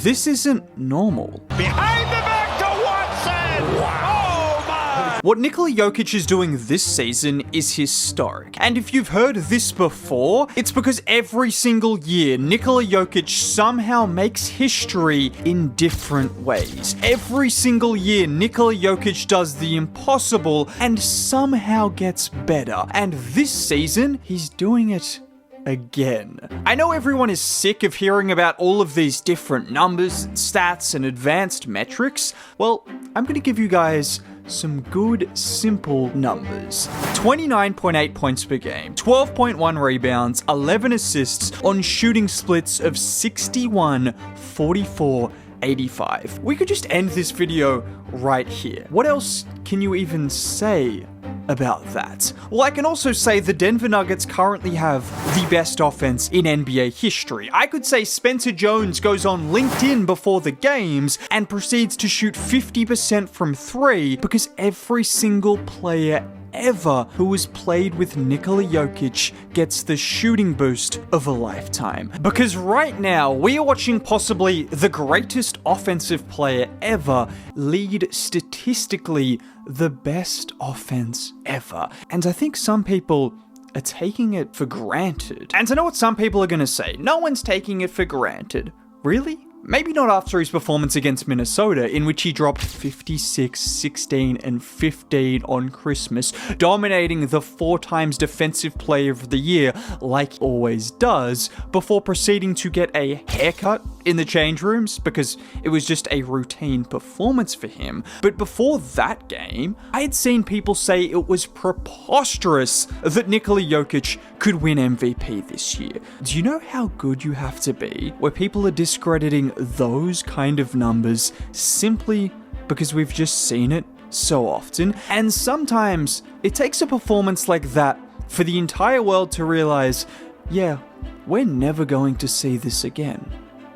this isn't normal. Behind the back to Watson! Oh my! What Nikola Jokic is doing this season is historic. And if you've heard this before, it's because every single year, Nikola Jokic somehow makes history in different ways. Every single year, Nikola Jokic does the impossible and somehow gets better. And this season, he's doing it again. I know everyone is sick of hearing about all of these different numbers, stats, and advanced metrics. Well, I'm going to give you guys some good, simple numbers. 29.8 points per game, 12.1 rebounds, 11 assists on shooting splits of 61, 44, 85. We could just end this video right here. What else can you even say about that? Well, I can also say the Denver Nuggets currently have the best offense in NBA history. I could say Spencer Jones goes on LinkedIn before the games and proceeds to shoot 50% from three because every single player ever who has played with Nikola Jokic gets the shooting boost of a lifetime. Because right now, we are watching possibly the greatest offensive player ever lead statistically the best offense ever. And I think some people are taking it for granted. And I know what some people are going to say. No one's taking it for granted. Really? Maybe not after his performance against Minnesota, in which he dropped 56, 16, and 15 on Christmas, dominating the 4 times Defensive Player of the Year like he always does, before proceeding to get a haircut in the change rooms because it was just a routine performance for him. But before that game, I had seen people say it was preposterous that Nikola Jokic could win MVP this year. Do you know how good you have to be where people are discrediting those kind of numbers simply because we've just seen it so often? And sometimes it takes a performance like that for the entire world to realize, yeah, we're never going to see this again.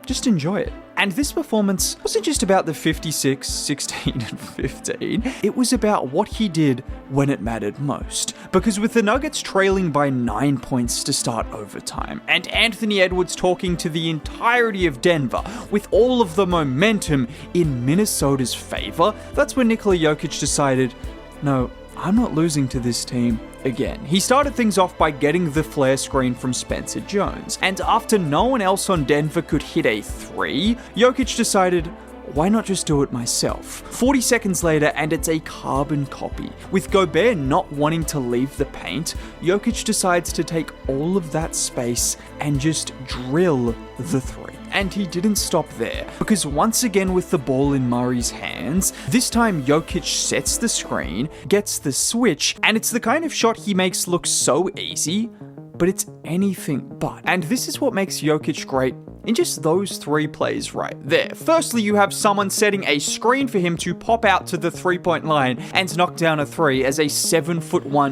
Just enjoy it. And this performance wasn't just about the 56, 16, and 15. It was about what he did when it mattered most. Because with the Nuggets trailing by 9 points to start overtime, and Anthony Edwards talking to the entirety of Denver with all of the momentum in Minnesota's favor, that's when Nikola Jokic decided, no, I'm not losing to this team again. He started things off by getting the flare screen from Spencer Jones, and after no one else on Denver could hit a 3, Jokic decided, why not just do it myself? 40 seconds later, and it's a carbon copy. With Gobert not wanting to leave the paint, Jokic decides to take all of that space and just drill the 3. And he didn't stop there, because once again with the ball in Murray's hands, this time Jokic sets the screen, gets the switch, and it's the kind of shot he makes look so easy, but it's anything but. And this is what makes Jokic great in just those 3 plays right there. Firstly, you have someone setting a screen for him to pop out to the 3-point line and knock down a 3 as a 7'1",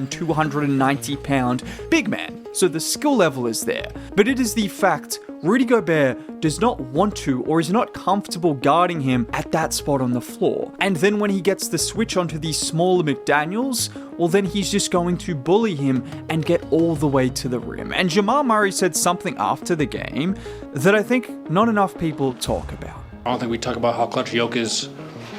290-pound big man. So the skill level is there, but it is the fact Rudy Gobert does not want to or is not comfortable guarding him at that spot on the floor. And then when he gets the switch onto the smaller McDaniels, well then he's just going to bully him and get all the way to the rim. And Jamal Murray said something after the game that I think not enough people talk about. I don't think we talk about how clutch Jokic is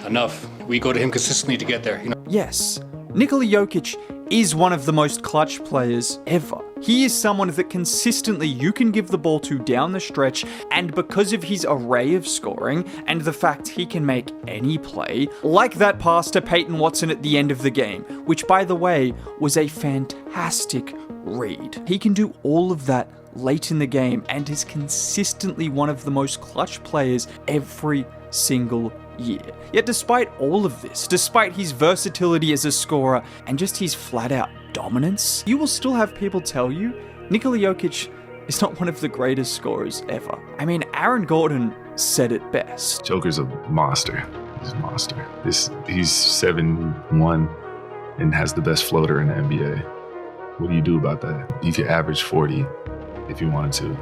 enough. We go to him consistently to get there, Yes, Nikola Jokic is one of the most clutch players ever. He is someone that consistently you can give the ball to down the stretch, and because of his array of scoring and the fact he can make any play, like that pass to Peyton Watson at the end of the game, which by the way was a fantastic read. He can do all of that late in the game and is consistently one of the most clutch players every single year. Yet despite all of this, despite his versatility as a scorer and just his flat-out dominance, you will still have people tell you Nikola Jokic is not one of the greatest scorers ever. I mean, Aaron Gordon said it best. Joker's a monster. He's a monster. He's 7'1" and has the best floater in the NBA. What do you do about that? You could average 40 if you wanted to.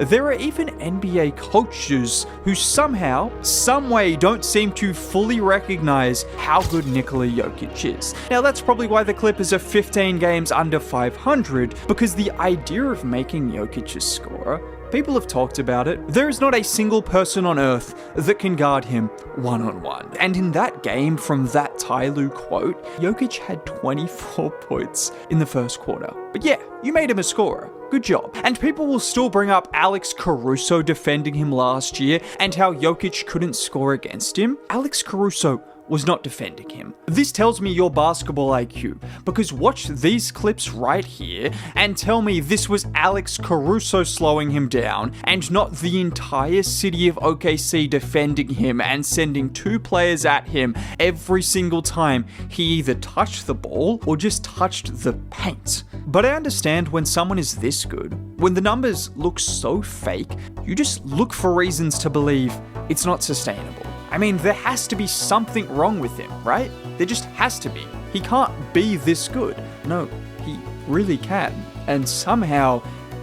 There are even NBA coaches who somehow, someway don't seem to fully recognize how good Nikola Jokic is. Now that's probably why the Clippers are 15 games under 500, because the idea of making Jokic a scorer People have talked about it. There is not a single person on Earth that can guard him one-on-one. And in that game, from that Ty Lue quote, Jokic had 24 points in the first quarter. But yeah, you made him a scorer. Good job. And people will still bring up Alex Caruso defending him last year and how Jokic couldn't score against him. Alex Caruso was not defending him. This tells me your basketball IQ, because watch these clips right here and tell me this was Alex Caruso slowing him down and not the entire city of OKC defending him and sending 2 players at him every single time he either touched the ball or just touched the paint. But I understand when someone is this good, when the numbers look so fake, you just look for reasons to believe it's not sustainable. I mean, there has to be something wrong with him, right? There just has to be. He can't be this good. No, he really can. And somehow,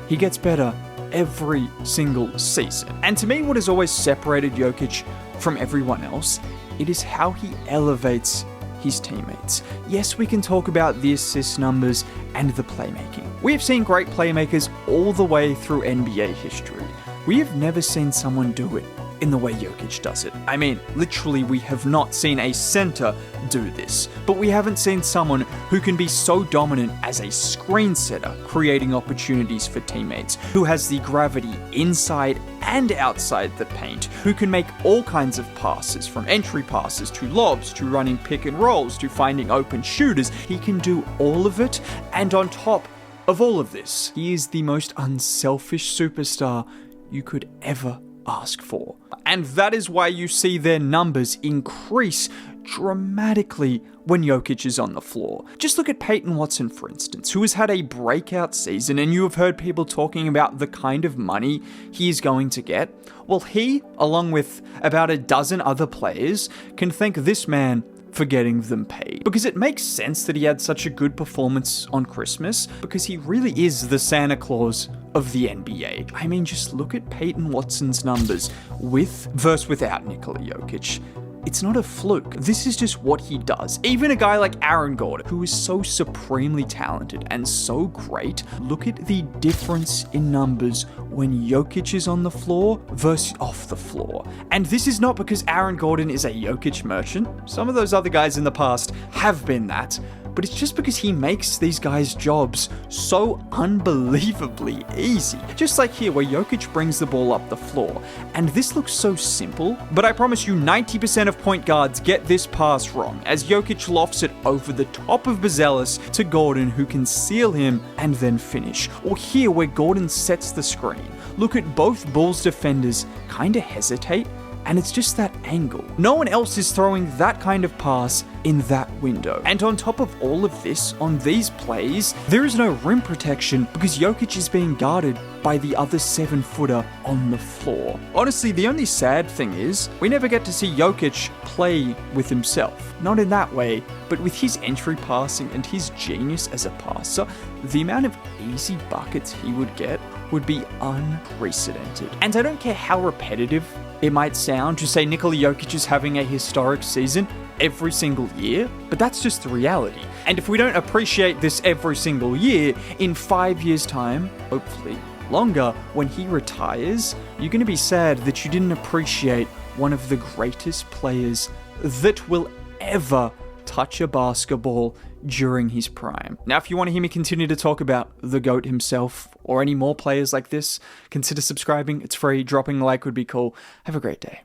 he gets better every single season. And to me, what has always separated Jokic from everyone else, it is how he elevates his teammates. Yes, we can talk about the assist numbers and the playmaking. We have seen great playmakers all the way through NBA history. We have never seen someone do it in the way Jokic does it. I mean, literally, we have not seen a center do this, but we haven't seen someone who can be so dominant as a screen setter, creating opportunities for teammates, who has the gravity inside and outside the paint, who can make all kinds of passes, from entry passes to lobs to running pick and rolls to finding open shooters. He can do all of it, and on top of all of this, he is the most unselfish superstar you could ever ask for. And that is why you see their numbers increase dramatically when Jokic is on the floor. Just look at Peyton Watson, for instance, who has had a breakout season, and you have heard people talking about the kind of money he is going to get. Well, he, along with about a dozen other players, can thank this man for getting them paid. Because it makes sense that he had such a good performance on Christmas, because he really is the Santa Claus of the NBA. I mean, just look at Peyton Watson's numbers with versus without Nikola Jokic. It's not a fluke. This is just what he does. Even a guy like Aaron Gordon, who is so supremely talented and so great, look at the difference in numbers when Jokic is on the floor versus off the floor. And this is not because Aaron Gordon is a Jokic merchant. Some of those other guys in the past have been that. But it's just because he makes these guys' jobs so unbelievably easy. Just like here, where Jokic brings the ball up the floor. And this looks so simple, but I promise you 90% of point guards get this pass wrong, as Jokic lofts it over the top of Buzelis to Gordon, who can seal him and then finish. Or here, where Gordon sets the screen. Look at both Bulls defenders kinda hesitate, and it's just that angle. No one else is throwing that kind of pass in that window. And on top of all of this, on these plays, there is no rim protection because Jokic is being guarded by the other 7-footer on the floor. Honestly, the only sad thing is, we never get to see Jokic play with himself. Not in that way, but with his entry passing and his genius as a passer, the amount of easy buckets he would get would be unprecedented. And I don't care how repetitive it might sound to say Nikola Jokic is having a historic season every single year, but that's just the reality. And if we don't appreciate this every single year, in 5 years' time, hopefully longer, when he retires, you're going to be sad that you didn't appreciate one of the greatest players that will ever touch a basketball during his prime. Now, if you want to hear me continue to talk about the GOAT himself or any more players like this, consider subscribing. It's free. Dropping a like would be cool. Have a great day.